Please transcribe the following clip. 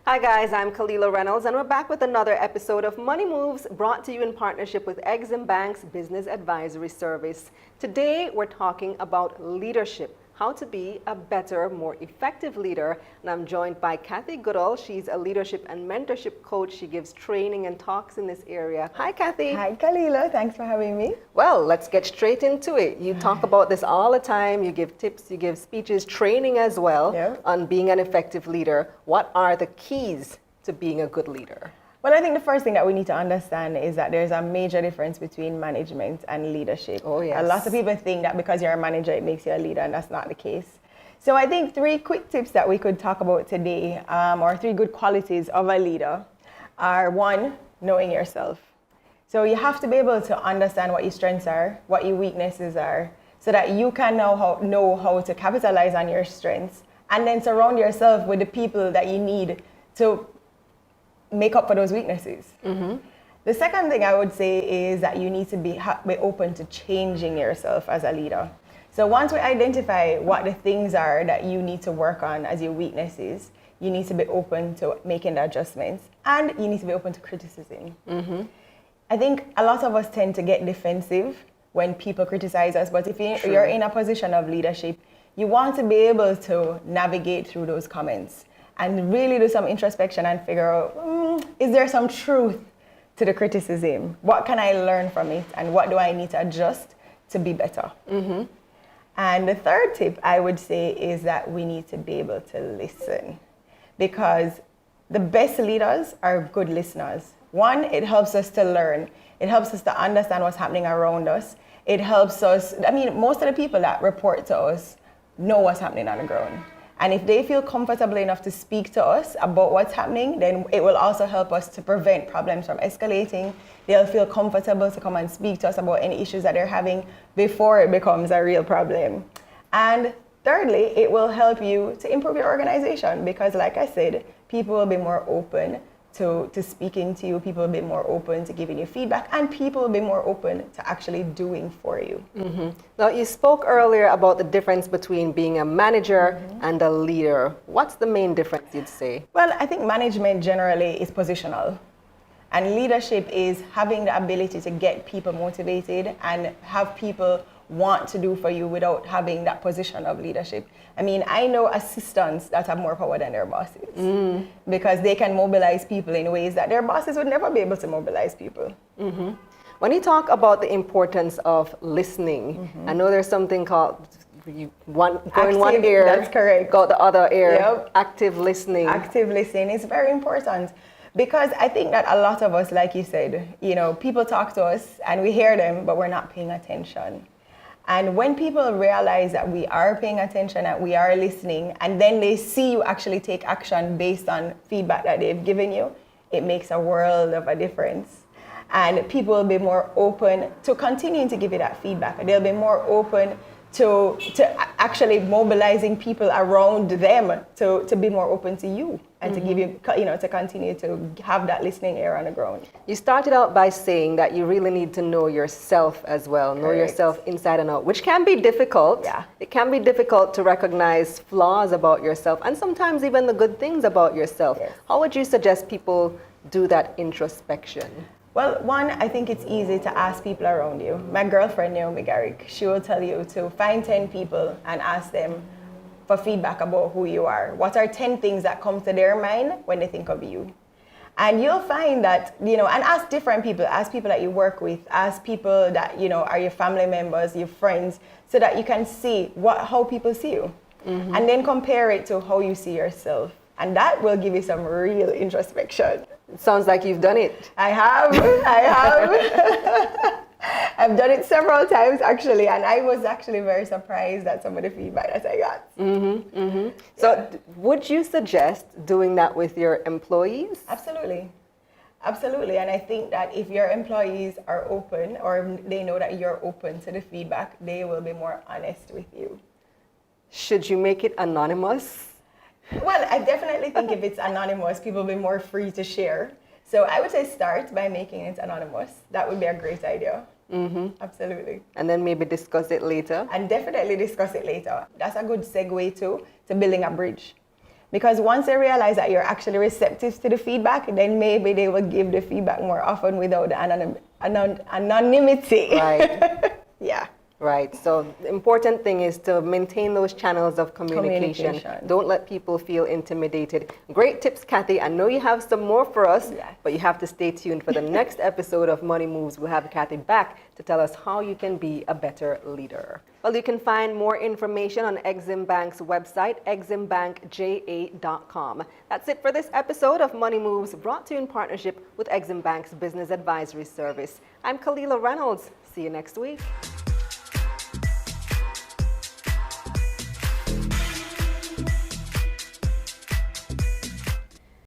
Hi guys, I'm Kalila Reynolds and we're back with another episode of Money Moves brought to you in partnership with Exim Bank's Business Advisory Service. Today we're talking about leadership, how to be a better, more effective leader. And I'm joined by Kathy Goodall. She's a leadership and mentorship coach. She gives training and talks in this area. Hi Kathy. Hi Kalila, thanks for having me. Well, let's get straight into it. You talk about this all the time. You give tips, you give speeches, training as well on being an effective leader. What are the keys to being a good leader? Well, I think the first thing that we need to understand is that there's a major difference between management and leadership. Oh, yes. A lot of people think that because you're a manager, it makes you a leader, and that's not the case. So I think 3 quick tips that we could talk about today, or 3 good qualities of a leader, are 1, knowing yourself. So you have to be able to understand what your strengths are, what your weaknesses are, so that you can know how to capitalize on your strengths, and then surround yourself with the people that you need to make up for those weaknesses. Mm-hmm. The second thing I would say is that you need to be open to changing yourself as a leader. So once we identify what the things are that you need to work on as your weaknesses, you need to be open to making the adjustments, and you need to be open to criticism. Mm-hmm. I think a lot of us tend to get defensive when people criticize us, but if you're in a position of leadership, you want to be able to navigate through those comments and really do some introspection and figure out, is there some truth to the criticism? What can I learn from it? And what do I need to adjust to be better? Mm-hmm. And the third tip I would say is that we need to be able to listen, because the best leaders are good listeners. 1, it helps us to learn. It helps us to understand what's happening around us. It helps us, most of the people that report to us know what's happening on the ground. And if they feel comfortable enough to speak to us about what's happening, then it will also help us to prevent problems from escalating. They'll feel comfortable to come and speak to us about any issues that they're having before it becomes a real problem. And thirdly, it will help you to improve your organization, because like I said, people will be more open to speaking to you, people will be more open to giving you feedback, and people will be more open to actually doing for you. Mm-hmm. Now, you spoke earlier about the difference between being a manager and a leader. What's the main difference, you'd say? Well, I think management generally is positional, and leadership is having the ability to get people motivated and have people want to do for you without having that position of leadership. I know assistants that have more power than their bosses because they can mobilize people in ways that their bosses would never be able to mobilize people. Mm-hmm. When you talk about the importance of listening, I know there's something called one ear, that's correct, go the other ear. Yep. Active listening. Active listening is very important, because I think that a lot of us, like you said, people talk to us and we hear them, but we're not paying attention. And when people realize that we are paying attention, that we are listening, and then they see you actually take action based on feedback that they've given you, it makes a world of a difference. And people will be more open to continuing to give you that feedback. They'll be more open to actually mobilizing people around them to be more open to you and to give you, to continue to have that listening ear on the ground. You started out by saying that you really need to know yourself as well, know yourself inside and out, which can be difficult. Yeah. It can be difficult to recognize flaws about yourself and sometimes even the good things about yourself. Yes. How would you suggest people do that introspection? Well, 1, I think it's easy to ask people around you. My girlfriend, Naomi Garrick, she will tell you to find 10 people and ask them for feedback about who you are. What are 10 things that come to their mind when they think of you? And you'll find that, and ask different people, ask people that you work with, ask people that, are your family members, your friends, so that you can see how people see you. Mm-hmm. And then compare it to how you see yourself. And that will give you some real introspection. It sounds like you've done it. I have. I've done it several times actually, and I was actually very surprised at some of the feedback that I got. Mm-hmm, mm-hmm. So would you suggest doing that with your employees? Absolutely. Absolutely. And I think that if your employees are open, or they know that you're open to the feedback, they will be more honest with you. Should you make it anonymous? Well, I definitely think if it's anonymous, people will be more free to share. So I would say start by making it anonymous. That would be a great idea. Mm-hmm. Absolutely. And then maybe discuss it later. And definitely discuss it later. That's a good segue to building a bridge. Because once they realize that you're actually receptive to the feedback, then maybe they will give the feedback more often without the anonymity. Right. Yeah. Right. So the important thing is to maintain those channels of communication. Don't let people feel intimidated. Great tips, Kathy. I know you have some more for us, Yes. but you have to stay tuned for the next episode of Money Moves. We'll have Kathy back to tell us how you can be a better leader. Well, you can find more information on Exim Bank's website, eximbankja.com. That's it for this episode of Money Moves, brought to you in partnership with Exim Bank's Business Advisory Service. I'm Kalila Reynolds. See you next week.